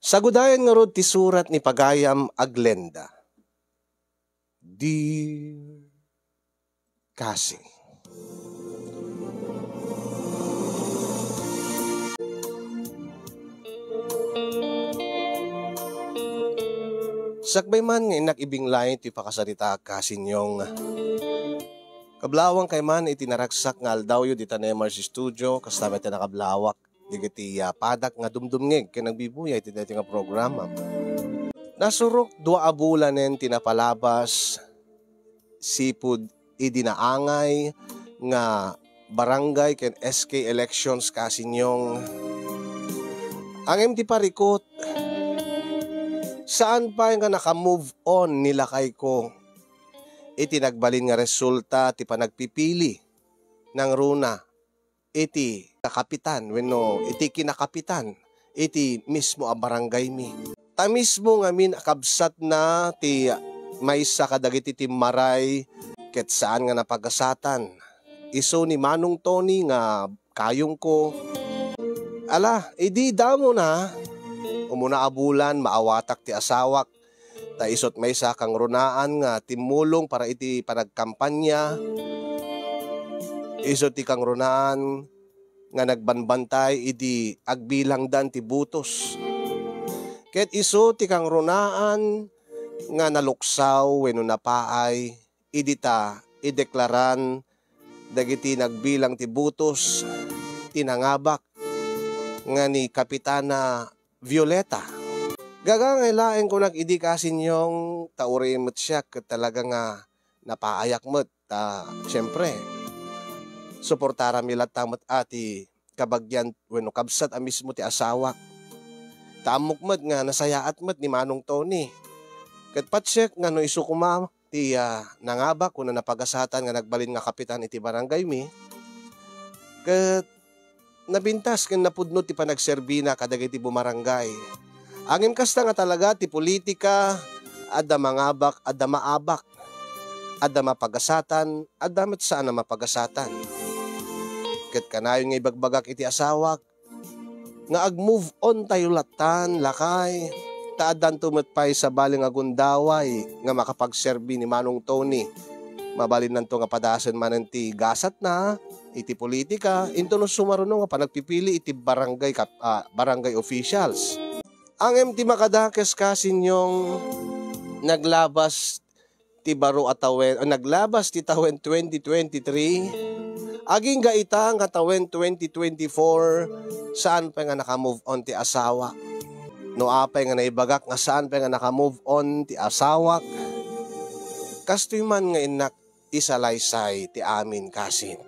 Sagudayan nga rod ti surat ni Pagayam Aglenda. Dear Cassie. Sakbay man nga inak ibinglayan ti pakasarita kasinyong kablawang kay man itinaragsak nga aldawyo di tanemar si studio kasama iti nakablawak digiti padak nga dumdumngeg kay nagbibuyay iti dati nga programa. Nasurok dua abulanen tinapalabas sipud idinaangay nga barangay ken SK elections kasinyong ang ti parikot saan pa nga naka-move on nila kay ko iti nagbalin nga resulta ti panagpipili ng runa iti kapitan wenno iti kinakapitan iti mismo a barangay mi. Ta mismo nga min akabsat na ti maysa kadagiti ti maray ket saan nga napagasatan. Iso ni Manong Tony nga kayong ko. Ala, idi damo na. Umuna abulan maawatak ti asawak. Ta isot maysa kang runaan nga timulong para iti panagkampanya. Isot ti kang runaan nga nagbanbantay idi agbilang dan ti butos. Ket iso ti kang runaan nga naluksaw wenno napaay idita ideklaran dagiti nagbilang ti butos tinangabak nga ni Kapitana Violeta. Gagangailain ko nag-idi kasinyong taurimot siya ket talaga nga napaayak mo't siyempre suportara milat tamot ati kabagyan wenno kabsat a mismo ti asawak. Tamok mo't nga nasayaat mo't ni Manong Tony. Ket patsek nga no isu kuma ti nangabak kuno napagasatan nga nagbalin nga kapitan iti barangay mi. Ket nabintas ken napudno ti panagserbina kadagiti bumarangay. Angin kasta nga talaga ti politika adda mangabak adda maabak. Adda mapagasatan adda met saan na mapagasatan. Ket kanayon nga ibagbagak iti asawak nga ag-move on tayo latan lakay. Taadan tumatpay sa baling agundaway nga makapagserbi ni Manong Tony. Mabalin nanto nga padasan man ti gasat na iti politika into no sumaruno nga panagpipili iti barangay officials. Ang MT makadakes kasinyong naglabas ti baro atawen naglabas ti tawen 2023 aging gaita nga tawen 2024 saan pa nga naka-move on ti asawa. No apay nga naibagak nga saan pa nga naka-move on ti asawak. Kastoy man nga inak isalaysay ti amin kasin.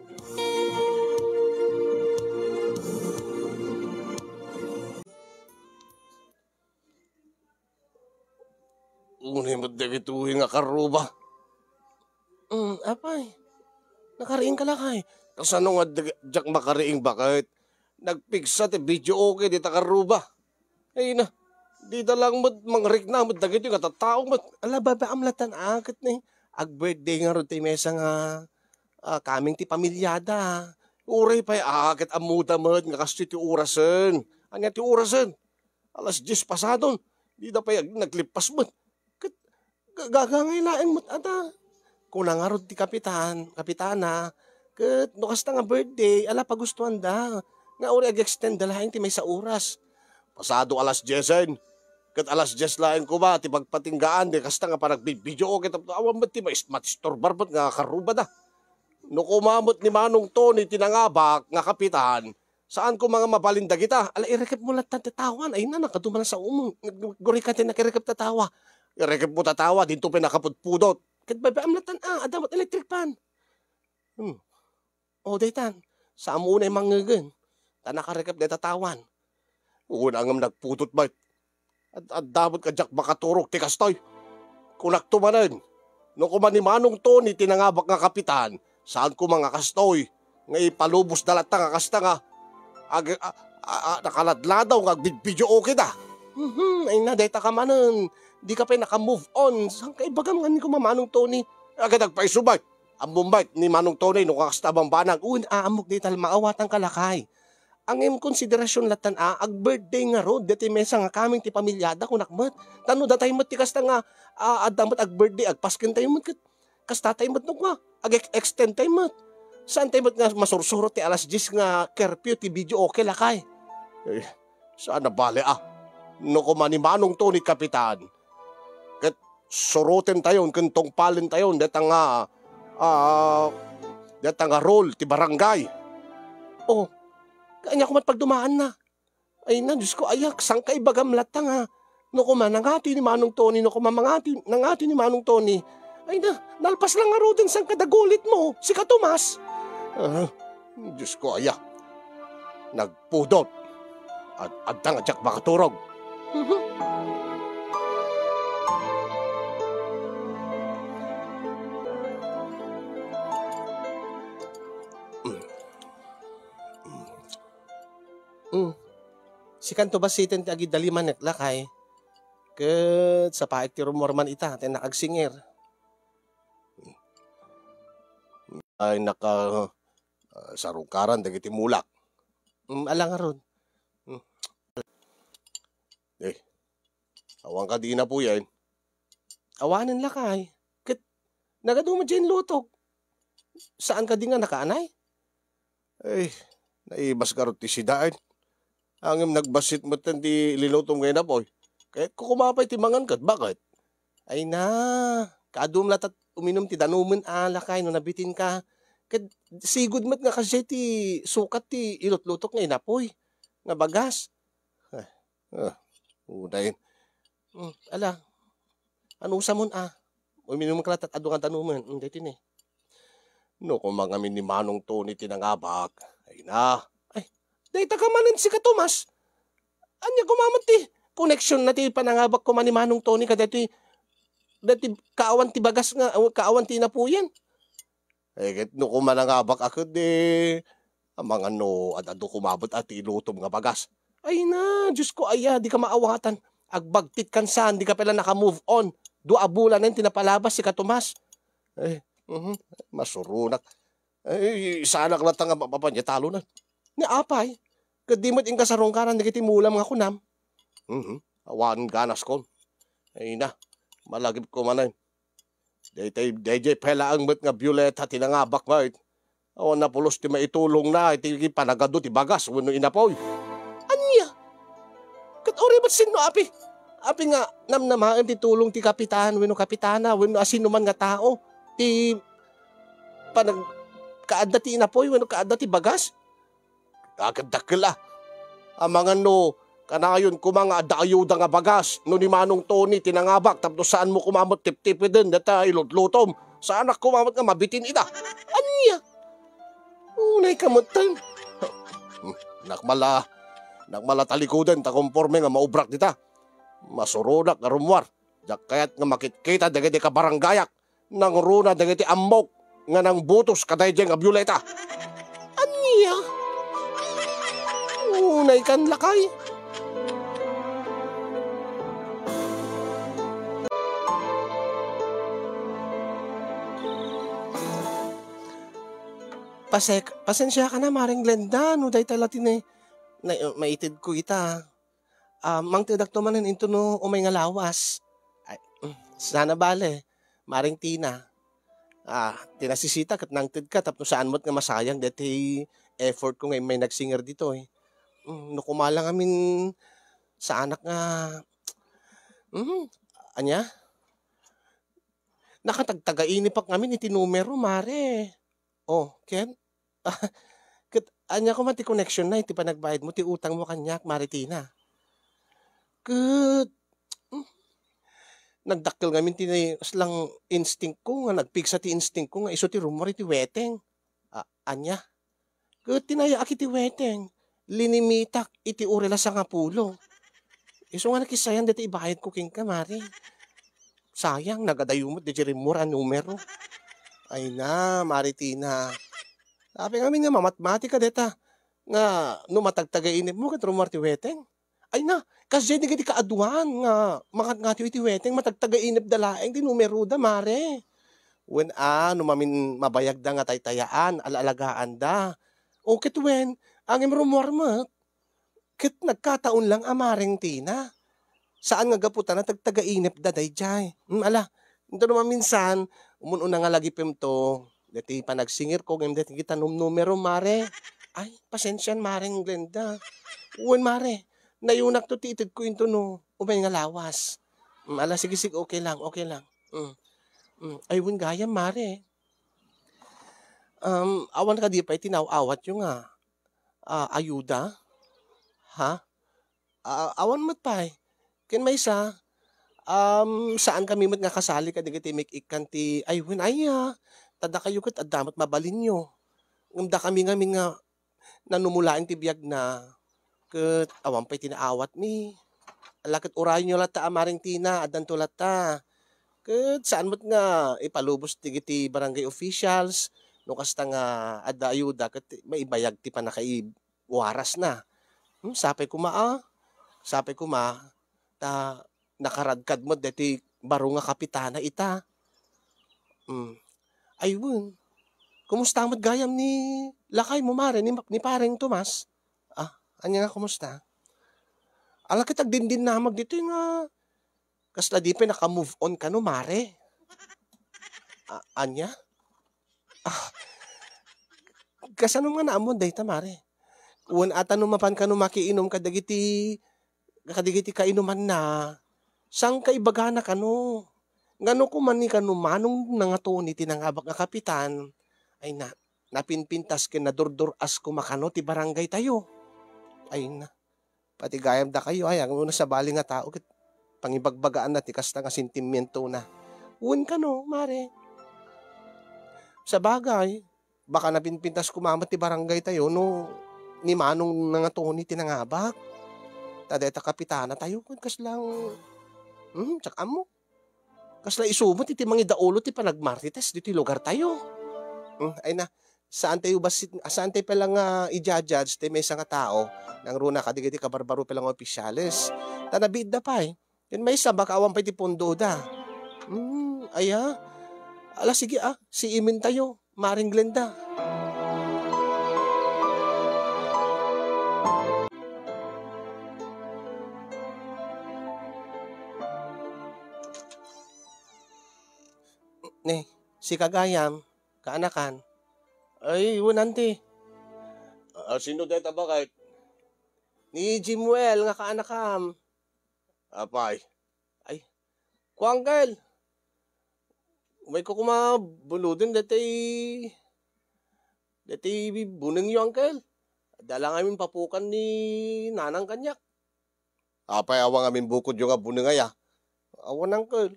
Unay mo dagituhin nga karuba. Apay, nakariing ka lakay. Kasano nga jak makariing bakit? Nagpigsa ti video okay di takaruba. Ay na, di dalang mo't mangrik na mo't dagito yung katataong mo't. Ala ba amlatan akit ni. Ag-birthday nga ron ti mesa nga kaming ti pamilyada. Uray pa'y akit amuta mo't nga kasi ti urasan. Anya ti urasan? Alas 10 pasadon. Di da pa'y naglipas mo't. Gagangailain mo't ata. Kung nga ron ti kapitana. Kat nukas na nga birthday. Ala pagustuhan da. Nga uri ag-extend dalahin ti may sa oras. Pasado alas 10. Kat alas 10 lain ko ba, ti pagpatinggaan, di kasta nga parang video ko, kita awan ba ti matistorbar ba't nga karuba da. No kumamot ni Manong Tony, tinangabak, nga kapitan, saan ko mga mabalinda kita? Ala, irekip mo lang tatawan, ay na, nakaduman sa umong, guri ka tin nakirekip tatawa. Irekip mo tatawa, dito pinakapudpudot. Kat babaam latan, adamot electric pan. O, daytan, sa amuna yung mangyagan, ta nakarekip day tatawan. Una ngam nagputot ba? At damot ka jak makaturok ti kastoy. Kung naktumanan, no kuman ni Manong Tony tinangabak nga kapitan, saan ko mga kastoy, nga ipalubos dalata nga kasta nga, nakaladladaw nga video okay da. Ay na, dayta ka manan, di ka pa naka-move on, saan ka ibagam nga ni ko Manong Tony? Agad nagpaisubay, ang bumbay ni Manong Tony, no kakasta bang banang, amok di tal maawatan kalakay. ang im konsiderasyon latan ag birthday nga ro, deti mesa nga kaming ti pamilyada ko nakmat. Tano datay mat ti kasta nga adamat ag birthday, ag pasken tayo mat kas tatay mat no nga, ag extend tayo mat. Saan tayo mat nga masursuro ti alas 10 nga curfew ti video okay lakay. Sana bale no kumanimanong to ni Kapitan. Kat surutin tayo, kentong palin tayo, detang role ti barangay. Oh, kanya kumat pagdumaan na. Ay na, Diyos ko, ayak, sang kay bagam latang no kuma, nangati ni Manong Tony, no kuma, nangati ni Manong Tony. Ay na, nalpas lang nga ro din sang kadagulit mo, si Katumas. Diyos ko, ayak, nagpudot. At adang adyak makaturog. Si kanto ba sitin ti agi daliman neklakay? Ket sa paik ti rumorman ita, ti nakagsingir. Ay sarungkaran dagiti mulak. Alang aron. Awang ka di na po yan. Awanan lakay. Ket nagaduma dyan lutog. Saan ka di nga nakaanay? Ay, naibas karot ti sidaan. Angim nagbasit mo tan di lilutom ngayon na po. Kaya kukumapay ti mangan kat. Bakit? Ay na, kaadum latat uminom ti danumen lakay no nabitin ka. Ket sigud mat nga kasi ti sukat ti ilot-lutok ngayon na po. Nga bagas. Unayin. Ala, ano sa mon uminom ka latat adungan danumen. Dito ni. No, kung mga ni Manong Tony tinangabak. Ay na. Dahita ka manan si Katumas. Anya kumamat ti. Connection na ti panangabak ko man ni Manong Tony ka dati kaawan ti bagas nga, kaawan ti napuyan. No kumanangabak ako di, ang mga no, adado kumabot at ilutom nga bagas. Ay na, Diyos ko, di ka maawatan. Agbagtit kan saan, di ka pala naka-move on. Dua bulan na yung tinapalabas si Katumas. Masurunak. Sana ka latang mapapanya, talo na. Ni apay, kadimot yung kasarungkaran, nagiti mula mga kunam. Awan ganas ko. Ay na, malagip ko manan. DJ pela ang mat nga Violeta tinangabak nga. Awan na pulos ti maitulong na, iti panagado ti bagas, wano inapoy. Anya? Kat ori ba't sino api? Api nga, namnamaan ti tulong ti kapitan, wano kapitana, wano asino man nga tao. Ti kaadda ti inapoy, wano kaadda ti bagas. Agad-dakil ang mga no, kanayon kumanga daayuda nga bagas, no ni Manong Tony tinangabak, tapos saan mo kumamot tip-tipi din, data ilot-lutom, saan ako kumamot nga mabitin ita? Anya? Unay kamutan. Nakmala talikudan, takumporme nga maubrak dita. Masurunak nga rumwar, kayat nga makitkita dagiti ka baranggayak, nang runa dagiti amok, nga nang butos kaday dyan nga Violeta. Anya? Unay kan lakay. Pasensya ka na, Maring Glenda, no day talatin maitid ko ita. Mang tidak tumanan into no umay nga lawas. Ay, sana bale, Maring Tina. Tinasisita kat nangtid ka, tapos saan mo't nga masayang dati effort ko ngayon may nagsinger dito no kumalang amin sa anak nga, anya? Nakatagtagainip pa kami iti numero, Mare. Ken? Anya ko man ti connection na, iti panagbayad mo, ti utang mo kanyak, Maritina. Nagdakkel ngamin ti lang instinct ko, nga nagpigsa ti instinct ko, nga iso ti rumor iti weteng. Anya? Tinaya aki ti weteng. Linimitak iti urela sa nga pulo. Iso nga nakisayan dati ibayad ko king ka, Mari. Sayang, nagadayumot di rumor ang numero. Ay na, Maritina. Sabi nga nga mamatematika deta. Nga, matagtagainip mo kat rumor ti weteng. Ay na, kasi di ka kaaduan nga makat nga ti weteng matagtagainip dalaeng di numero da, Mare. Mamin mabayag da nga taytayaan, alaalagaan da. Okay to when, Ang imrumwarmat, kit nagkataon lang amaring tina. Saan nga gaputan na tagtaga-inip daday jay. Ala, ito naman minsan, umununa nga lagi to. Dati pa nagsingir ko, ngayon dati kita numero mare. Ay, pasensyan maring Glenda. Uwan mare, nayunak to titid ko into no. Umay nga lawas. Ala, sige, okay lang, okay lang. Ay, wun gaya mare. Awan ka di pa itinaw-awat yung ayuda. Ha? Awan mat pa Ken may isa, saan kami mat nga kasali ka digiti make ikan ti ay win tada kayo kat adamat mabalin nyo. Ngumda kami nga nanumulain ti biyag na ket awan pa'y tinaawat mi. Alakit urayon nyo lata amaring tina adan to lata. Ket saan mat nga ipalubos digiti barangay officials no kasta nga adda ayuda ket maibayag ti panakaib waras na. Sapay kuma ta nakaradkad mo deti baro nga kapitana ita. Ayun. Kumusta mat gayam ni lakay mo mare ni pareng Tomas? Anya nga kumusta? Ala kitag din namag dito nga kasla di pa naka-move on ka no mare. Anya? Kasano nga naamon dayta mare? Uwan ata numapan ka no makiinom ka dagiti kainuman na. Sang kaibagana ka no? Ngano ko man ni ka no manong nangato ni tinangabak nga kapitan ay napinpintas ken nadurduras ko makano ti barangay tayo. Ay na. Pati gayam da kayo ay ang una sa bali nga tao ket pangibagbagaan na ti kasta nga sentimento na. Uwan ka no, mare. Sa bagay, baka napinpintas ko mamat ti barangay tayo no ni manong nangato ni tinangabak. Tadeta kapitana tayo kun kaslang tsak amo. Kasla isumot iti mangidaolo ti panagmartites dito lugar tayo. Ay na saan tayo palang i-judge ti may nga tao nang runa kadigiti kabarbaro palang opisyales. Tanabid da pa Yun may sabak awan pa iti pondo da. Ala sige si Imin tayo, Maring Glenda. Si Kagayam, kaanakan. Ay, wanante. Sino deta bakit? Ni Jimuel nga kaanakam. Apay. Ay, kuangkel. May ko kumabuludin dati buneng yung uncle. Dala ngamin papukan ni nanang kanyak. Apay awang amin bukod yung buneng ay awan uncle.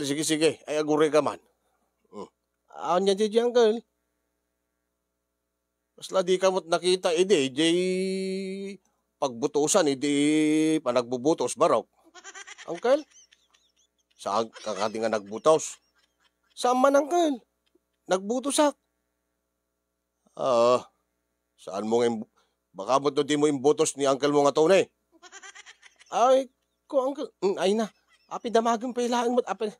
Sige. Ay agure ka man. Awan niya di uncle. Kasla di ka mo't nakita pagbutusan panagbubutos barok. Uncle? Saan kakati nga nagbutos? Saan man uncle? Nagbutosak. Saan mo nga baka mo di mo imbutos ni uncle mo nga taon Ay, ko uncle. Ay na. Api damagang pailaan mo't api.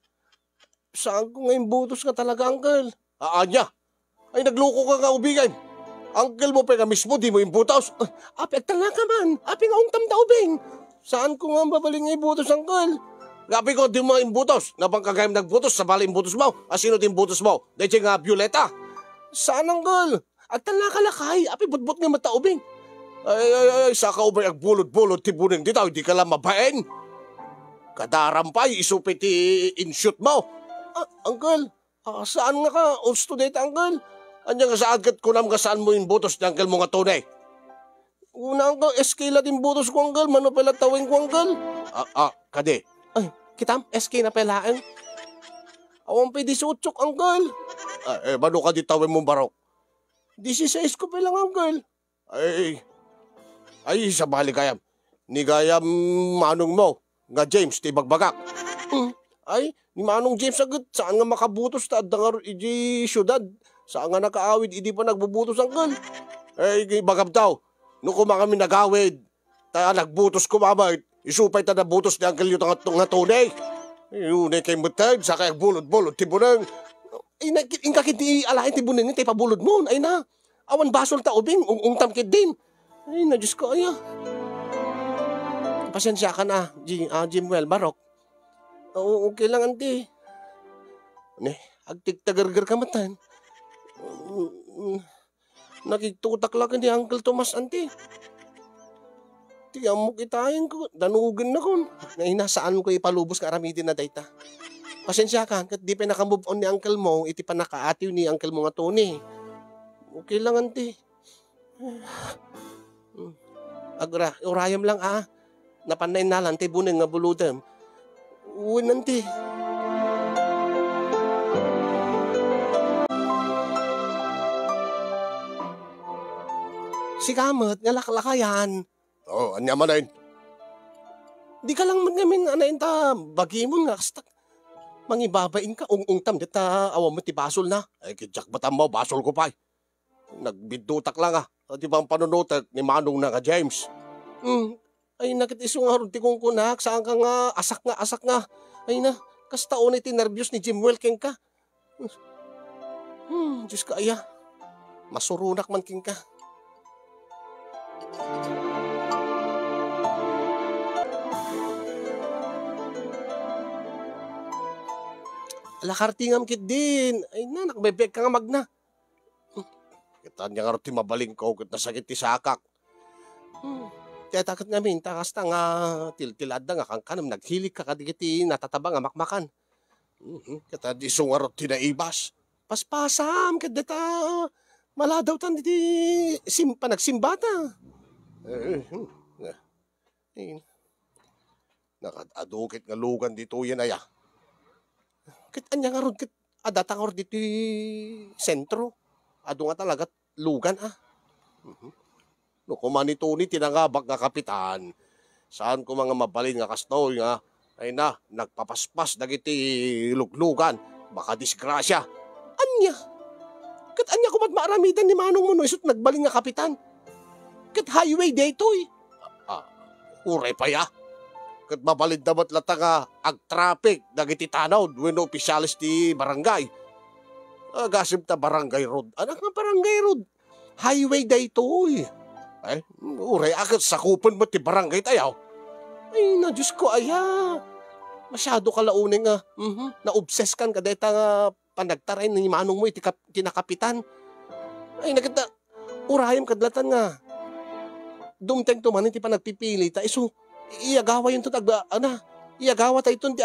Saan ko nga imbutos ka talaga uncle? Anya. Ay nagloko ka nga ubigan. Uncle mo pa nga mismo di mo imbutos. Api agtala ka man. Api nga untam da ubing. Saan ko nga babaling nga imbutos uncle? Gabi ko di mo imbutos. Nabang kagayam nagbutos sa bala imbutos mo. Sino di imbutos mo? Dahil nga Violeta. Saan uncle? Agtala ka lakay. Api butbut nga mataubing. Ay, saka ubay agbulod-bulod ti buneng dito. Hindi ka lang mabain. Kadarampay, isupit in-shoot mo. Uncle, saan nga ka? Ulsto dito, uncle. Anya nga sa agad ko nam saan mo imbutos ni uncle mo nga tunay. Una uncle, eskila din butos ko uncle. Mano pala tawing ko uncle? Kade. Ay, kitam, SK na pelaan. Awan pa 18, uncle. Mano ka di tawin mong barok? 16 ko pelang, uncle. Ay, sa bali gayam. Ni gayam manong mo, nga James, ti bagbagak. Ay, ni manong James agad, saan nga makabutos ta, dangar iji syudad. Saan nga nakaawid, hindi pa nagbubutos, uncle. Ay, bagab daw, no kuma kami nagawid, ta nagbutos kumamay, isupay ta na butos ni uncle yung nga tunay. Yun kay mutag, sa kaya bulod-bulod, tibunang. Ay, ingkakit alahin tibunang, tay pabulod mo, ay na. Awan basol ta ubing, ungtam kid din. Ay, na Diyos ko, ay. Pasensya ka na, Jimwell, Barok. Oo, okay lang, ante. Ne, agtigtagargar ka matan. Nakitutak lang ni Uncle Tomas, ante. Tiyan mo kitayin ko, danugan na kon. Nainasaan ko ipalubos ka aramidin na dayta. Pasensya ka, kat di pa nakamove on ni Uncle mo, iti pa nakaatiw ni Uncle mo nga Tony. Okay lang, ante. Urayam lang, Napanay na lang, bunin nga buludem. Uwi, ante. Si Kamat, nga laklakayan. Anya man na Di ka lang ngamin, anayin ta, bagimon nga, kastak. Mangibabain ka, ungtam, dita, awam mo ti basol na. Ay, kidyak batam mo, basol ko pa. Nagbidutak lang, Di ba ang panunutak ni Manong na ka, James? Ay, nakitiso nga ron, tikong kunak, saan ka nga, asak nga. Ay na, kastaon iti nervyos ni Jimwell king ka. Diyos ka, aya. Masurunak man king ka. Alakartingam kit din. Ay na, nakabebek ka nga magna. Kita niya nga rin mabaling ko, kit nasakit ti sakak. Kaya takot namin, takasta nga tiltilad na nga kang kanam, naghilig ka kadigiti, natataba nga makmakan. Kita di sungarot tinaibas. Paspasam, kadata, maladaw tan di nagsimbata. Nakadukit nga lugan dito yan aya. Kit anya nga ron, kit adata nga ron dito sentro. Ado nga talaga lugan No, kumanito ni tinangabak nga kapitan. Saan ko mga mabalin nga kastoy nga, ay na, nagpapaspas dagiti luglugan. Baka disgrasya. Anya? Kat anya kumat maaramidan ni Manong mo no, isot nagbalin nga kapitan. Kat highway daytoy. Uray pa ya. Kat mabalid damat lata nga ag-traffic dagiti tanaw, when opisyalis ti barangay. Gasip ta barangay road. Anak nga barangay road. Highway daytoy. Ay, uray agad sakupan mo ti barangay tayaw. Ay, na Diyos ko, aya. Masyado ka launing nga. Na-obsess kan ka deta nga panagtaray ni Manong mo iti kinakapitan. Ay, nakita, urayam kadlatan nga. Dumteng tuman, iti pa nagpipili ta. Iso, iagawa yun to, iagawa tayo ito ti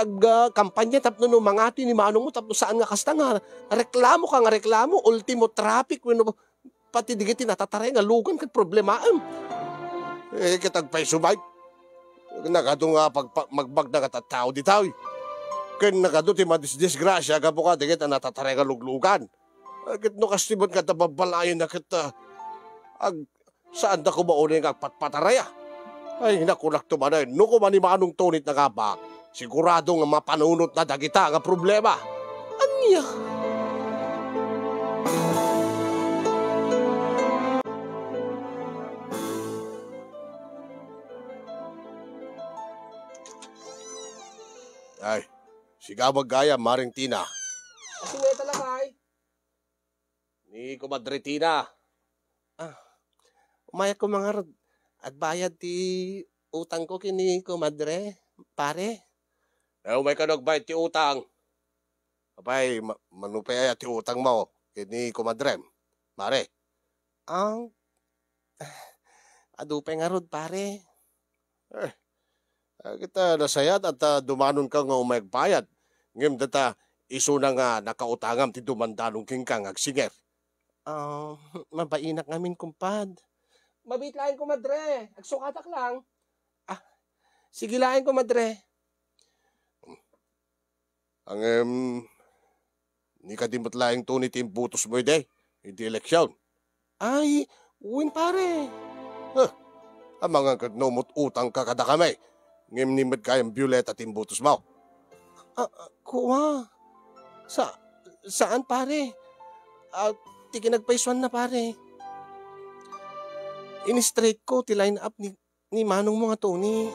kampanya tapno no mangati ni Manong mo tapno saan nga kasta nga. Reklamo ka nga reklamo, ultimo traffic, pati digiti natataray nga lugan kat problemaam. Kitagpay subay. Nagado nga magbag na katatao di tao. Ken nagado ti madisgrasya ka po ka digit na natataray nga luglugan. Kit no kastibon ka tababalayan na kita saan da ko maunay nga patpataraya. Ay nakulak to manay. No ko man ni Manong Tonit na kabak. Sigurado nga mapanunot na dagita nga problema. Anya? Ay, sigawag gaya, Maring Tina. Kasi nga talaga ay. Ni Kumadre Tina. Umayat ko mga rod. At bayad ti utang ko kini Kumadre, pare. Umay ka nagbayad ti utang. Apay, manupay ti utang mo kini Kumadre, pare. Adupay nga rod, pare. Kita nasayat at dumanon ka nga umayagbayad. Ngem data iso na nga nakautangam ti dumandanong king kang agsinger. Mabainak ngamin kumpad. Mabitlain ko madre. Agsukatak lang. Sige lain ko madre. Ni ka dimot laing tunit yung butos mo ide. Hindi eleksyon. Ay, uwin pare. Ang mga kadnomot utang ka kada kami. Ngem nimad kayang Violeta timbutos mo. Kuha. Saan pare? Tiki nagpaiswan na pare. In-straight ko ti line up ni Manong mga Tony.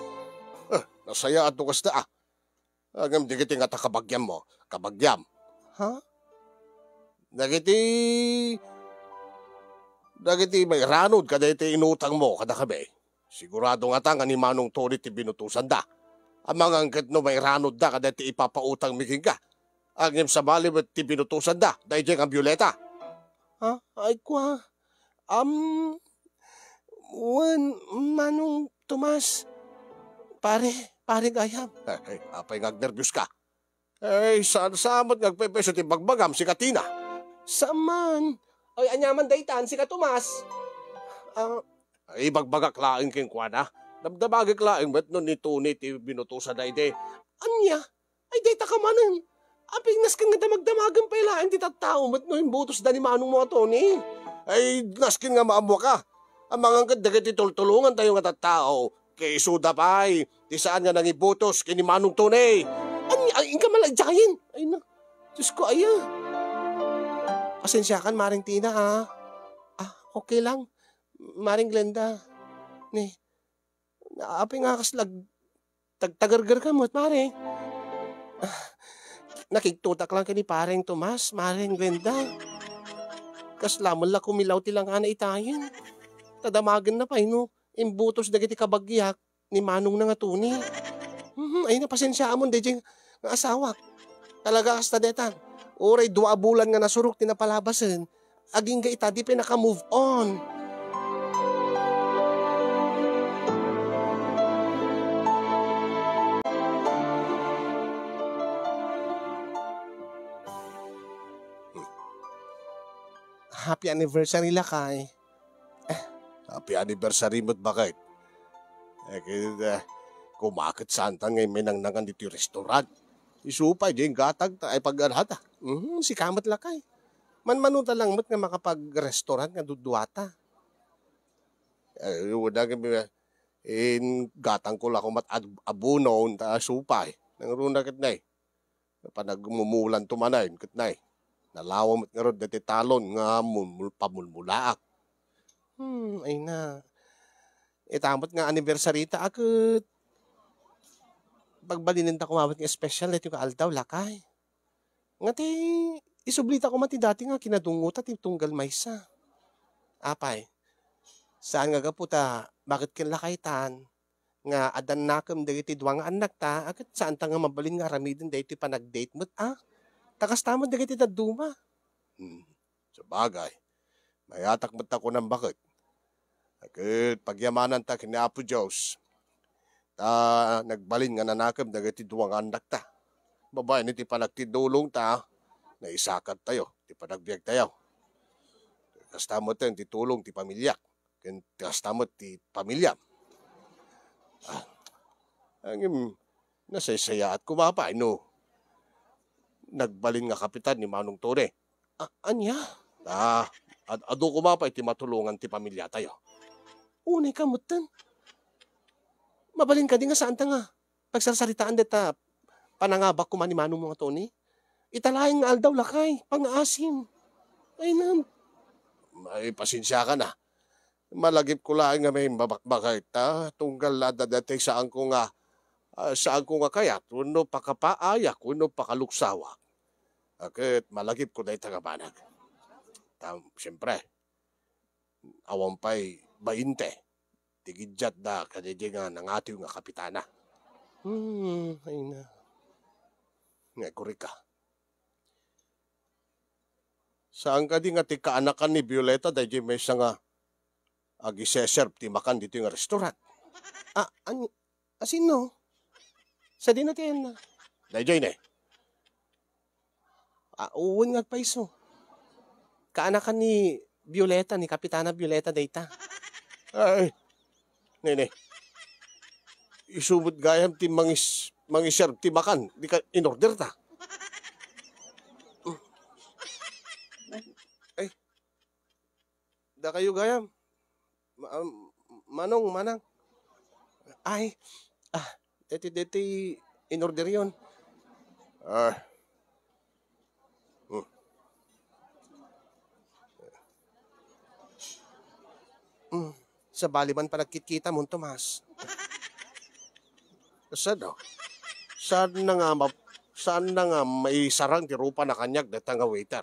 Nasaya at nukas na Ngem digiti nga ta kabagyam mo. Kabagyam. Ha? Nagiti Dagiti may ranod kada iti inutang mo kada kami. Sigurado nga ta nga ni Manong Tony ti binutusan da. Amang angkat no may ranod da kada iti ipapautang miking ka. Agim sa bali ti binutusan da. Dahil dyan ang Violeta. Ha? Ay kwa. Manong Tomas. Pare gayam. Apay ngagnervyos ka. Saan samot ngagpepeso ti bagbagam si Katina. Saman. Ay, anyaman daytan si Katomas. Ay, bagbagak laing king kwana. Dabdabagak laing bet nun ni Tony ti binutusan da ide. Anya? Ay, dayta ka manan. Aping nas kang nga damagdamagan pa ilaing ti tattao bet no imbutos da ni Manong mo Tony. Ay, naskin nga maamwa ka. Ang mga dagat itultulungan tayo nga tattao. Kay Suda pa'y, di saan nga nangibutos kini Manong Tony. Ay, ka malagyayin. Ay na, Diyos ko, aya. Pasensya kan, Maring Tina, ha? Okay lang. Maring Glenda. Ni, naapi nga kaslag, tagtagargar ka mo at Maring. Nakiktutak lang ka ni Paring Tomas, Maring Glenda. Kaslamon lang kumilaw tilang ka na itayin. Tadamagan na pa, no? Imbutos dagiti kabagyak ni Manong na nga Tony. Ay na, pasensya amon, dejeng nga asawak. Talaga kasta detan. Oray 2 bulan nga nasurok tinapalabasan. Aging ga ita di pinaka-move on. Happy anniversary lakay. Happy anniversary mo't bakit? Kumakit santan ngayon may nangnangan dito yung restaurant. Isupay, di yung gatag ay pag-arhata. Si kamat lakay. Manmanuta lang mo't nga makapag-restaurant nga duduata. Wala kami, gatang ko lang kumat abunon ta supay. Nangruna kat na panagmumulan tumanayin kat na nalawang mo't nga rod dati talon nga pamulmulaak. Ay na. Itamot nga anniversary ta akit. Pagbalinin ta kumawat nga special net yung kaaldaw lakay. Nga ti isublita ko mati dati nga kinadunguta ti tunggal maysa. Apay. Saan nga gaputa bakit kin lakaytan nga adan nakam dagiti duwa nga anak ta akit saan ta nga mabalin nga ramidin dagiti panag-date mo't takas tamod dagiti daduma. Sa bagay. Mayatak mo't ako ng bakit. Akit pagyamanan ta kini Apo Diyos. Nagbalin nga nanakam dagiti duwang anak ta. Babae ni ti panagtidulong ta, naisakat tayo, ti panagbiag tayo. Kastamot tayo, ti tulong ti pamilya. Kastamot ti pamilya. Ang nasaysaya at kumapay, no? Nagbalin nga kapitan ni Manong Tony. Anya? Ado kumapay ti matulungan ti pamilya tayo. Unay kamutan. Mabalin ka din nga saan ta nga. Pagsasaritaan deta panangabak ko man ni Manong mga Tony. Italaing nga aldaw lakay, pang-asim. Ay na. May pasensya ka na. Malagip ko lang nga may babakbakay ta. Tunggal lada dati saan ko nga kayat. Kuno pakapaaya, kuno pakaluksawa. Akit malagip ko na itagabanag. Siyempre, awampay 20. Tigidyat da kadidi nga nangatiw nga kapitana. Ay na. Nga kurika. Saan ka di nga ti kaanakan ni Violeta dahil may siya nga agi-serve ti makan dito yung restaurant. Sino? Sa di natin na. Dahil eh. Uwan nga paiso. Kaanakan ni Violeta, ni Kapitana Violeta dayta. Ay. Nene, isubot gayam ti mangiserve ti makan, di ka in-order ta. Ay, da kayo gayam. Manang. Ay, deti in-order yun. Sa baliman pa nagkikita mo, Tomas. Saan na nga may sarang ti rupa na kanyag data nga waiter.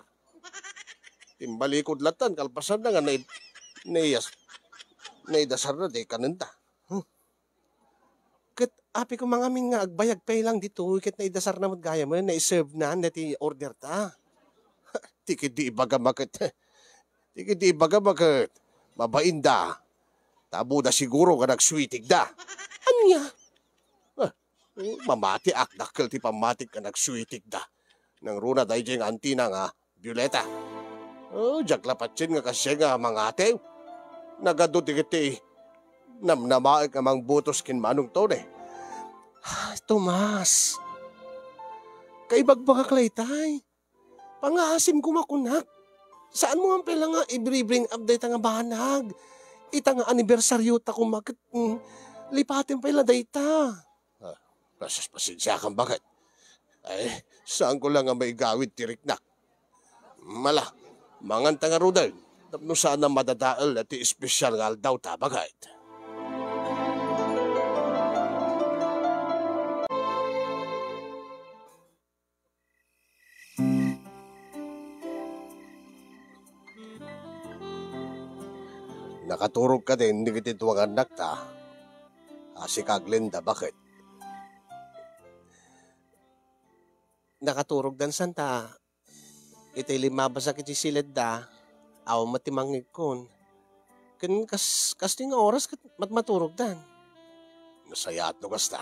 Timbalikod latan, kalpasan na nga Naiyas, naidasar na di kananta. Kat api ko mga amin nga agbayag pay lang dito, kat naidasar na gaya mo, naiserve na, nati order ta. Tikid di ibaga makit. Tikid di ibaga makit. Mabainda. Tabo na siguro ka nagswitig da. Anya? Mamati akdakkel ti pamatik ka nagswitig da. Nang runa dahi diyang antina nga, Violeta. Jaglapat nga kasi nga mga atew. Nagado ti kiti. Namnamaik amang butos kin manong to ne. Tomas. Kaibagbaga klaytay. Pangaasim ko makunak. Saan mo ang pala nga i-bring up day nga banag? Ita nga anibersaryo ta kung makit lipatin pala day ta. Pasas pasensya kang bakit? Ay, saan ko lang nga may gawid tiriknak? Mala, mangan nga rudal. Tapno sana madadaal at espesyal nga aldaw ta bagay. Nakaturog ka din, hindi kita tuwang anak ta. Si Kaglenda, bakit? Nakaturog dan santa. Itay limabasa kiti silid da. Aw matimangig kon. Kan kasting oras kat matmaturog dan. Masayat no kasta.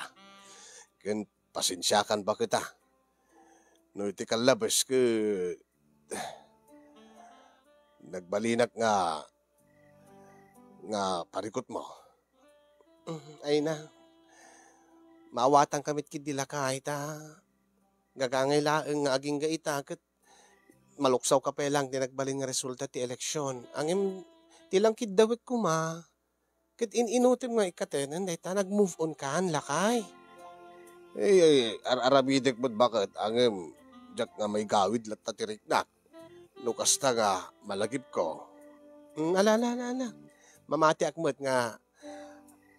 Kan pasensyakan ba kita? No iti kalabas ke nagbalinak nga parikot mo. Ay na. Maawatan kamit kidila kahit gagangay laeng nga aging gaita kat maluksaw ka pa lang di nagbalin nga resulta ti eleksyon. Angim tilang kidawit ko ma. Kat inutim nga ikatenan dahi ta nag-move on kaan lakay. Arabidek mo't bakit angim jak nga may gawid lat tatiriknak. Nukas ta nga malagip ko. Ala. Mamati akmat nga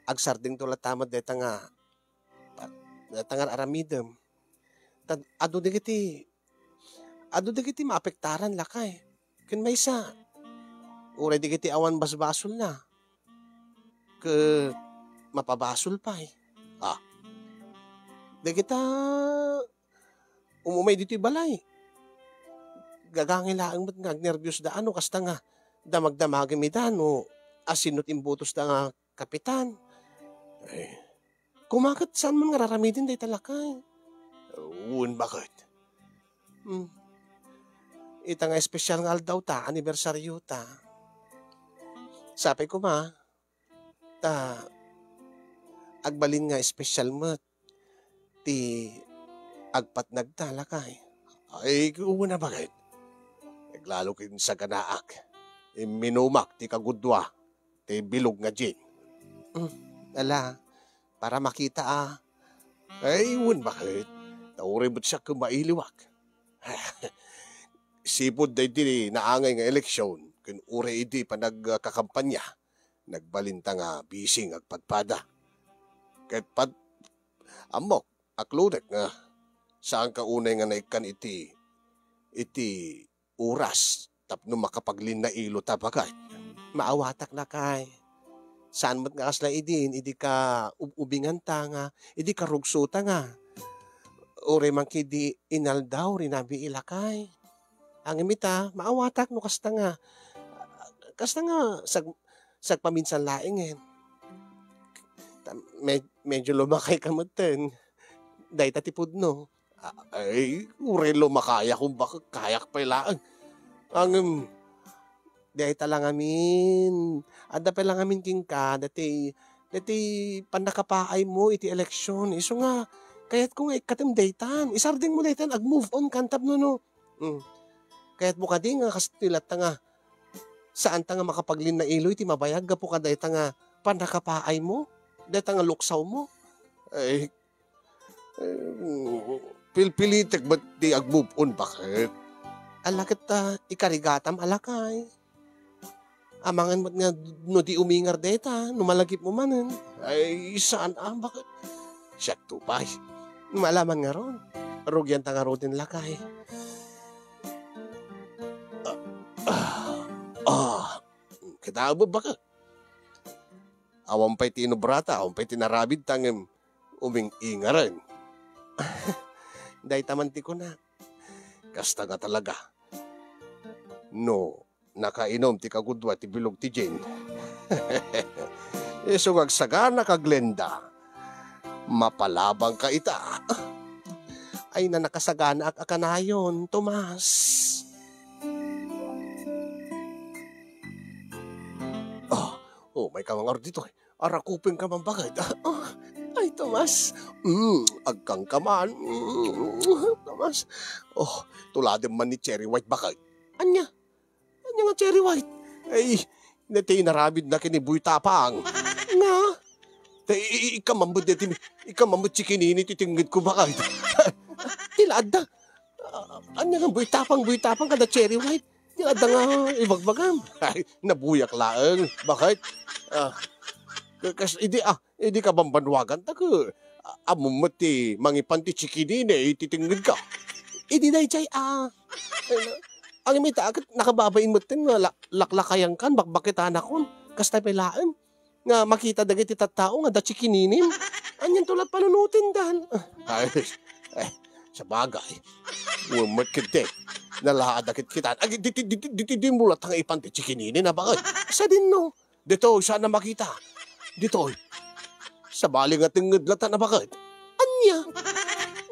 agsarding tulat tamad deta nga aramidem. Ado di kiti maapektaran lakay. Ken may isa. Uray di kiti awan basbasol na. Ke mapabasol pa eh. Di kita umumay dito balay. Gagangilaang mo't nga nervyos da ano kasta nga damagdamagin mi da no asinot imbutos da nga kapitan. Kumakit saan man nga raramidin day talakay. Bakit? Ita nga espesyal nga aldaw ta, anibersaryo ta. Sabi ko ma, agbalin nga espesyal mo't ti agpat nagtalakay. Ay, na bakit? Naglalo kin sa ganaak. Minumak ti kagudwa, ti bilog nga gin. Ala, para makita Ay, bakit? Nauri ba't siya kumailiwak? Sipod day di naangay nga eleksyon, kun ure idi pa nagkakampanya, nagbalinta nga bising agpadpada. Kahit amok, aklunek nga, saan ka unay nga naikan iti oras, tapno makapaglin na ilo tabagay. Maawatak na kay. Saan mo't nga kasla idi ka ubingan ta nga, idi ka rugsuta nga. Ure man kidi inaldaw rinabi ilakay. Ang imita, maawatak no kasta nga sag paminsan laingen. Medyo lumakay ka mo ten. Dahi tatipod no. Ay, ure lumakaya kung baka kayak pa ilaan. Ang dahi talang amin. Ada pa lang amin king ka. Dati pandakapaay mo iti eleksyon. Iso nga, kaya't ko nga ikatim daytan. Isarding mo daytan, ag-move on, kantab no. Kaya't mo ka di nga, kastilat ta nga, saan ta nga makapaglin na iloy, ti mabayag, gapo ka dayta nga, pandakapaay mo, dayta nga luksaw mo. Ay, pilpilitek ba't di ag-move on, bakit? Alakit ikarigatam alakay. Amangan mo't nga, no di umingar dayta, numalagip mo manin. Ay, saan bakit? Siyak tupay. Malaman nga ron. Rugyan ta nga ron din lakay. kita abo baka. Awan pa'y tinubrata, awan pa'y tinarabid tangim uming ingaran. Dahil tamanti ko na. Kasta nga talaga. No, nakainom ti kagudwa ti bilog ti Jane. Iso agsagana ka Glenda. Mapalabang ka ita. Ay na nakasagana ak akanayon, Tomas. May kamangar dito. Arakupin ka man bagay. Ay, Tomas. Agkang kaman. Tomas. Tuladin man ni Cherry White bakay. Anya nga Cherry White. Ay, nati narabid na kinibuy tapang. Nga. Ikamambud chikinini titinggit ko bakay. Tilad na. Anya nga buy tapang kada Cherry White. Tilad na nga ibagbagam. Ay, nabuyak laang. Bakit? Kasi hindi ka bambanwagan tako. Amumati mangipanti chikinini titinggit ka. Hindi na ichay ang imita agad nakababain mo tin laklakayan kan bakbakitan akon. Kasta pelaan. Nga makita dagiti tattao nga da chikininim. Anyan tulad panunutin dan. Ay, sa bagay. Umot kiti. Nalaadakit kita. Di mulat ang ipanti chikinini na bakit? Sa din no. Dito, sana makita. Dito, sa baling at tingidlatan na bakit? Anya?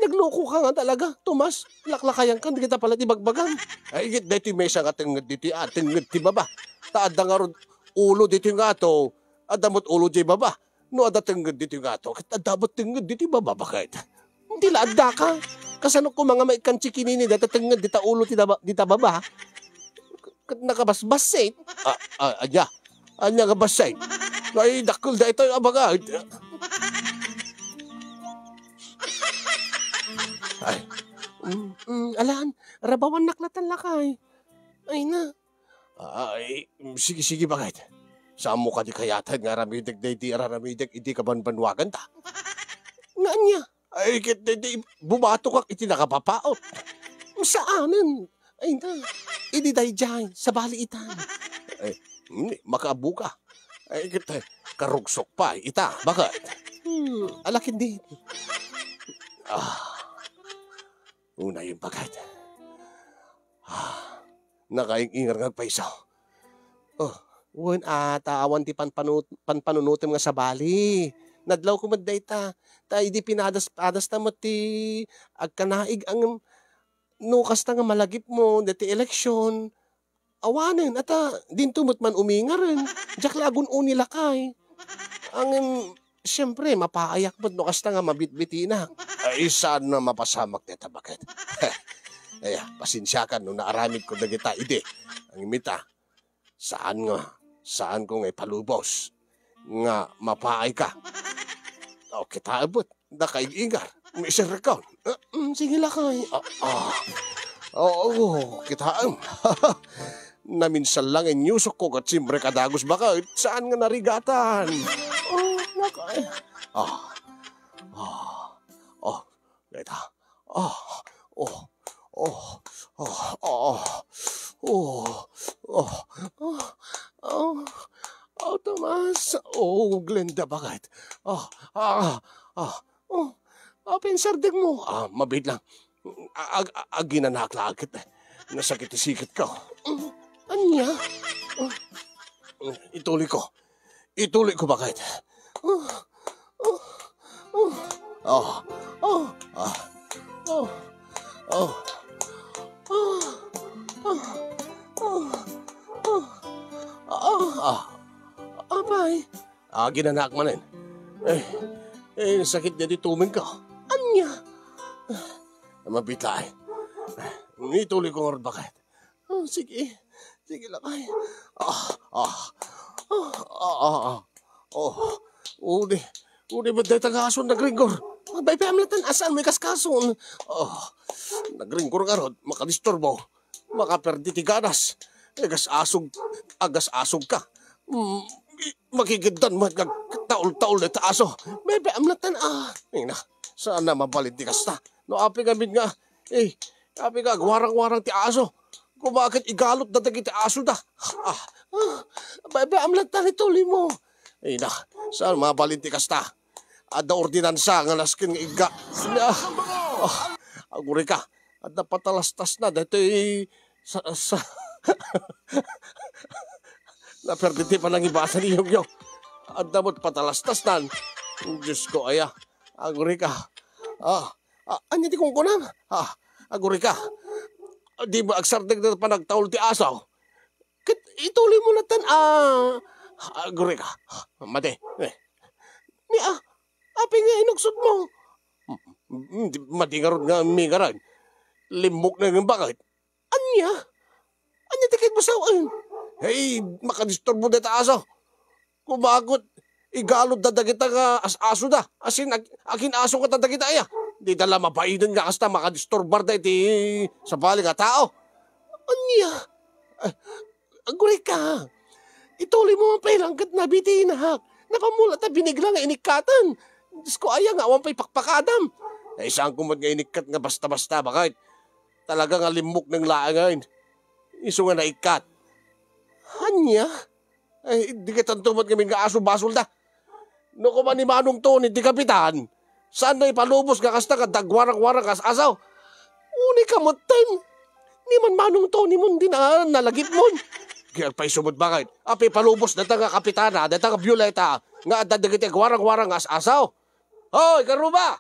Nagloko ka nga talaga, Tomas. Laklakayan ka, di kita pala tibagbagan. Ay, dito may isang ating diti ti baba. Taad nga ron ulo dito nga to. Adamot ulo di baba. No, adating dito nga to. Adamot tingid dito baba, bakit? Hindi laada ka. Kasano ko mga maikan chikinini, datatingid dita ulo dita baba. Nakabasbas eh. Anya nga basay. Ay, dakol da ito yung abagay. Ay. Alaan, rabawan naklatan lakay. Ay na. Ay, sige bakit? Saan mo ka di kayatan nga ramidig na hindi ramidig, hindi ka banbanwagan ta? Nga niya. Ay, bumato ka, iti nakapapaot. Saanan? Ay na. Hindi dahi dyan, sa baliitan. Ay, makaabu ka. Ay, kita, karugsok pa, ita, bakit? Alakin din. Una yung bakit. Nakaingar nga pa isa. Taawan ti panpanunutim nga sa bali. Nadlaw ko madday ta. Ta, hindi pinadas ta mo ti agkanaig ang nukas ta nga malagip mo, dati eleksyon. Awanin, din tumot man uminga rin. Diyak lagun unilakay. Siyempre, mapaayak mo't no kasta nga mabitbiti na. Ay, saan na mapasamak neta, bakit? Ay, pasensya ka nung naaramid ko na kita, ide. Ang imita, saan ko ngay palubos. Nga, mapaay ka. O, kita abot, nakaig-ingar. May isang rekon. Sige lakay. Kita naminsan lang inyusok ko kat simbre kadagos bakit saan nga narigatan? Nakay. Leta. Tomas. Glenda, bakit? Pensardig mo. Mabid lang. Ginanaklakit. Nasakit-isikit ka. Anya? Ituloy ko. Bakit? Abay. Ginanak manin. Sakit niya di tuming ka. Anya? Mabitay. Ituloy ko nga bakit? Sige lang ay. Uli ba dahi tagason nagringgor? Bay pamlatan asan may kaskason. Nagringgor nga rod, makadisturbo. Makaperdi ti ganas. Agas asog ka. Makikigdan mo at taul-taul na taaso. Bay pamlatan sana mabalit ti kasta. No api gamit nga. Api ka, warang-warang ti aso. Kumakit igalot na dagiti aso da. Amlat na nituli mo. Ay na, saan mabalinti kasta? Ada ordinansa nga naskin nga iga. Aguri ka. At napatalastas na. Dito sa naperditi pa nang ibasa niyong yo. At namot patalastas nan. Diyos ko, aya. Aguri ka. Anya di kong kunang. Aguri ka. Di ba agsardag na panagtaul ti asaw? Ituloy mo na tan. Aguri ka. Mate. Api nga inugsod mo. Matingarod nga mingaran. Limok na ng bakit. Anya tikit masawan. Hey, makadisturbo na ta aso. Kumakot, igalod na dagita nga aso da. Asin, akin aso ka dagita aya. Di dala mapainan nga kasta makadisturbar da iti sa bali nga tao. Anya? Aguri ka. Ituloy mo ang pailangkat na bitinahak. Nakamulat na binigla nga inikatan. Diyos ko aya nga, awan pa'y pakpakadam. Isang kumad nga inikat nga basta-basta, bakit? Talaga nga limok ng laangain. Iso nga naikat. Hanya? Ay, di ka tantumad kami nga aso-basol da. No kuman ni Manong Tony, di kapitan. Saan na ipalubos ka kasta ka dagwarang-warang kas asaw? Uni ka motan. Ni man Manong Tony mo, di na nalagip mo. Kaya pa'y sumod bakit? Api palubos na nga kapitana, na nga Violeta, nga dadagiti gwarang-warang kas asaw. Hoy, karuba!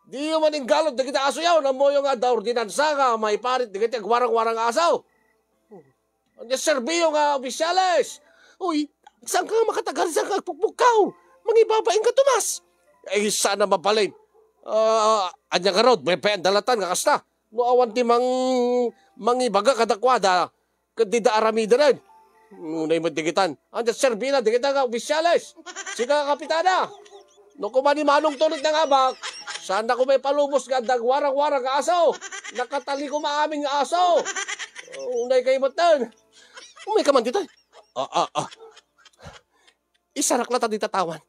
Di yung maning galot na kita aso yaw, na mo yung da ordinansa nga, may parit na kita gwarang-warang asaw. Ang serbiyo nga, opisyales. Uy, saan ka makatagal, saan ka pukpukaw? Mangibabain ka, Tomas. Eh, sana mapalin. Anya ka rod, may dalatan nga kasta. No awan ti mangibaga kadakwada, kadida aramida rin. Nunay mo digitan. Ang serbiyo na, digita nga, opisyales. Sika kapitana. No kumani Manong Tunit ng abak, sana ko may palubos nga dagwarang-warang nga aso. Nakatali ko maaming aso. Unay kayo matan. Umay ka man dito. Isarak na ta dito tawan.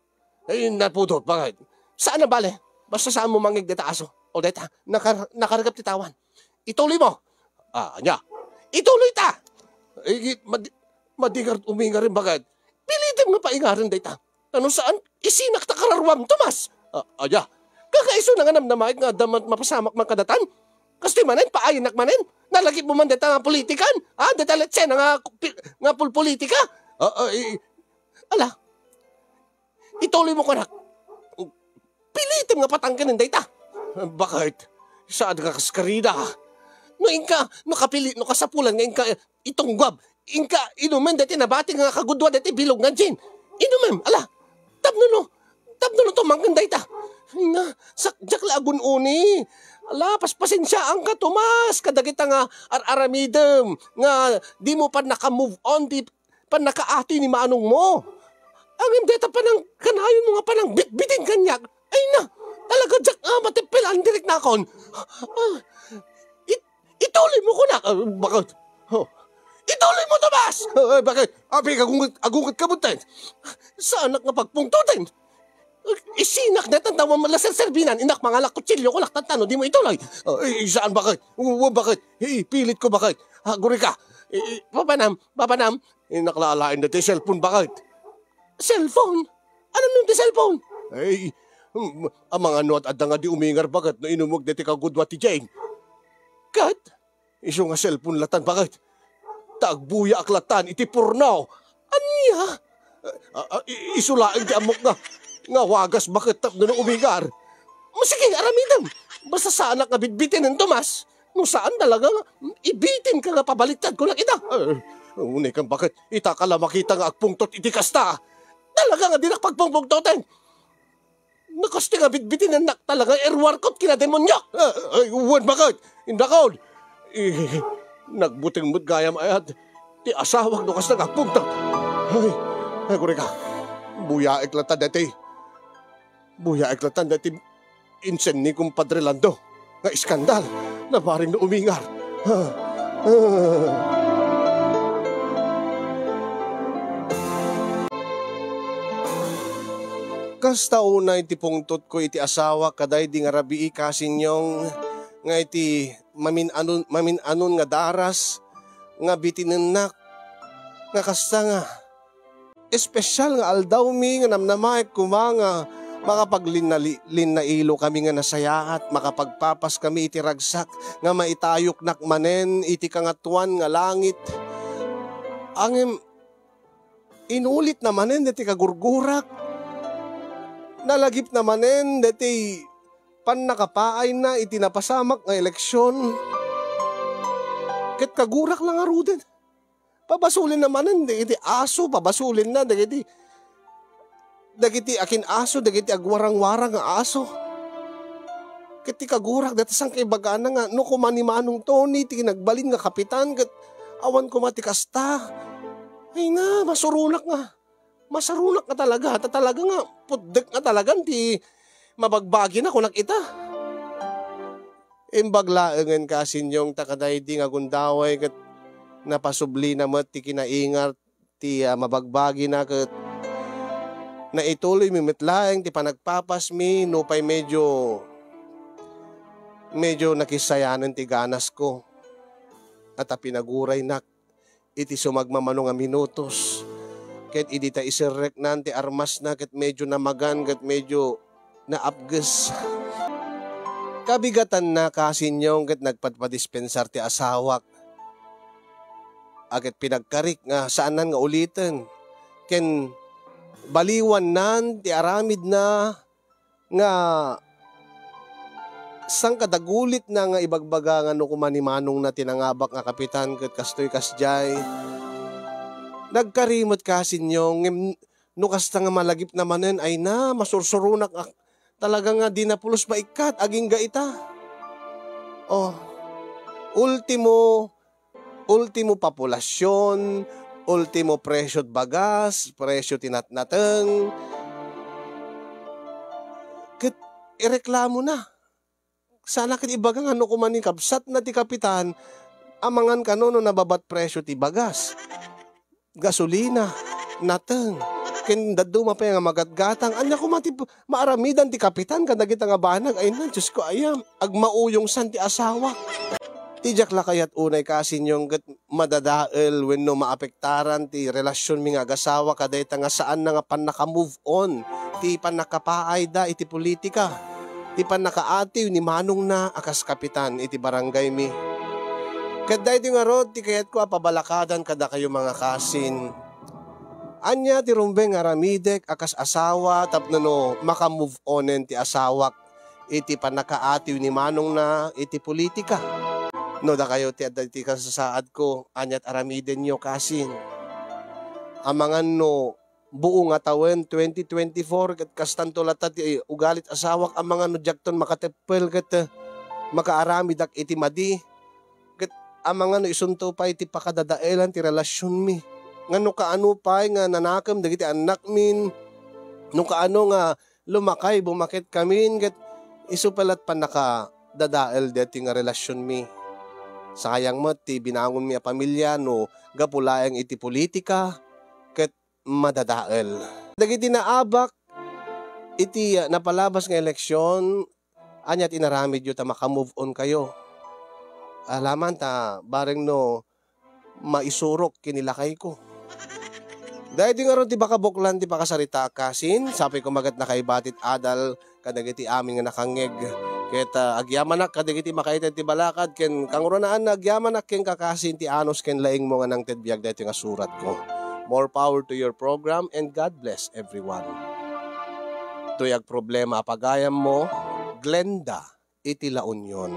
Ay, napudot, bakit? Saan na bale? Basta saan mo mangig dito aso. O dito, nakaragap ti tawan. Ituloy mo. Anya. Ituloy ta. Ay, madigar uminga rin, bakit? Pilitin nga paingarin dito. Ano saan? Isinak ta kararwam, Tomas. Anya. Kakaiso na nga namnamay nga damat mapasamak man kadatan. Kasi manen, paayinak manen. Nalagip mo man dita nga politikan. Dita letse na nga politika. Ala. Ituloy mo ko na. Pilitin nga patangkanin dita. Bakit? Saan ka kaskarida? No inka, no kasapulan nga inka itong gwab. Inka, inumen dati nabati nga kagudwa dati bilog nga dyan. Inumen, ala. Tabno no to mangkan dita. Nga, sakjak lagun uni. Ala, paspasensya ang ka, Tomas. Kadagita nga aramidem. Nga, di mo pa naka-move on. Di pa naka-ati ni Manong mo. Ang deta pa ng kanayon mo nga pa ng bit-biting kanyak. Ay na, talaga jak matipil ang direct na akon. Ituloy mo ko na. Bakit? Ituloy mo, Tomas! Bakit? Abi, agungat ka buntin. Saan nga pagpungtutin? Isinak na tantawa malasal serbinan. Inak mga lakutsilyo ko laktantano. Di mo ituloy. Saan bakit? Bakit? Pilit ko bakit? Guri ka. Papanam. Naklalain na ti cellphone bakit? Cellphone? Ano nung ti cellphone? Ay, ang mga ano at nga di umingar bakit no inumog na ti kagudwa ti Jane? Kat? Iso nga cellphone latan bakit? Tagbuya aklatan iti purnaw. Anya? Isulaing ti amok nga wagas bakit tap na umigar. Sige, aramidam. Basta saan nga bitbitin ng Tomas. No saan talaga nga, ibitin ka nga pabaliktad ko lang ita. Unay kang bakit itakala makita nga agpungtot iti kasta. Talaga nga di nakpagpungpungtotin. Nakasti nga bitbitin ng talaga erwarkot kina demonyo. Uwan bakit? Indakon. Nagbuting-but gayam ayat. Ti asawag no kas nagagpungtot. Ay, kuri ka. Buya eklatan dati. Buya eklatan dati. Insen ni kumpadre Lando. Nga iskandal. Na paring na umingar. Kasta una iti pungtot ko iti asawa kaday di nga rabii kasinyong nga iti maminanon nga daras nga bitinenak nga kasta nga espesyal nga aldaw mi nga namnamay kumanga makapaglinnailo kami nga nasayaat, makapagpapas kami iti ragsak nga maitayok nakmanen iti kangatuan nga langit. Angem inulit namanen deti kagurgurak, nalagip namanen deti panakapaay na iti napasamak nga eleksyon. Ket kagurak lang aruden. Pabasulin namanen dagiti aso, pabasulin na dagiti akin aso, dagiti agwarang-warang nga aso. Ket ti kagurak dati sang kaibagaan nga no kumanimanong Tony ti nagbalin nga kapitan ket awan ko mati kasta. Ay na masurunak nga. Masarunak nga talaga. Talaga nga pudek nga talaga ti mabagbagi na kung nakita. Imbaglaengan kasinyong takaday di nga gundaway ket napasubli na mo ti kinaingat ti mabagbagi na ket na ituloy mi metlaeng ti panagpapas mi no pay medyo nakisayanan ti ganas ko at pinaguray nak iti sumagmamano nga minutos ket idi ta iserrek nan ti armas na ket medyo namagan ket medyo naapges. Kabigatan na kasinyong ket nagpadpadispensar ti asawak aket pinagkarik nga saanan nga ulitin ken baliwan nan ti aramid na nga sang kadagulit na nga ibagbaga nga no kumanimanong na tinangabak nga kapitan ket kastoy kasjay nagkarimot kasinyong no kasta nga malagip namanen ay na masursurunak talaga nga di na pulos maikat aging gaita. Oh, ultimo populasyon, ultimo presyo bagas, presyo tinatnateng. Ket ireklamo na. Sana ket ibaga nga no kumani kabsat na ti kapitan amangan kano no nababat presyo ti bagas. Gasolina, nateng. Ken daddo mapay nga magatgatang anya ko mati maaramidan ti kapitan kadagita nga banag ay na Diyos ko ayam agmauyong san ti asawa. Tijak la kayat unay kasinyong ket madadael wenno maapektaran ti relasyon mi nga agasawa kadayta nga saan na nga panaka-move on ti panakapaay da iti politika ti panakaatiw ni manong na akas kapitan iti barangay mi. Ket daydi nga rod ti kayat ko pabalakadan kada kayo mga kasin. Anya ti rumbeng aramidek akas asawa tapno no maka-move onen ti asawak iti panakaatiw ni manong na iti politika. No da kayo ti adati kasasaad ko anyat aramiden nyo kasin. Amangan no buo nga tawen 2024 ket kastanto lata ti ugalit asawak amangan no jakton makatepel ket makaaramid ak iti madi ket amangan no isunto pa iti pakadadaelan ti relasyon mi. Ngano kaano pay nga nanakam dagiti anak min no kaano nga lumakay bumakit kamin ket isupalat panaka dadael deti nga relasyon mi. Sayang mo ti binangon mi a pamilya no gapulaeng iti politika ket madadael. Dagiti naabak iti napalabas nga eleksyon anyat inaramid yu ta maka-move on kayo. Alaman ta bareng no maisurok kinilakay ko. Dahil di nga ron ti baka buklan ti pakasarita kasin, sabi ko magat na kay batit adal, kadagiti amin nga nakangeg. Ket agyamanak kadagiti makaited ti balakad, ken kangronaan na agyamanak ken kakasin ti anos ken laing mo nga nang tedbiag dahito nga surat ko. More power to your program and God bless everyone. Tuyag problema apagayam mo, Glenda, iti La Union.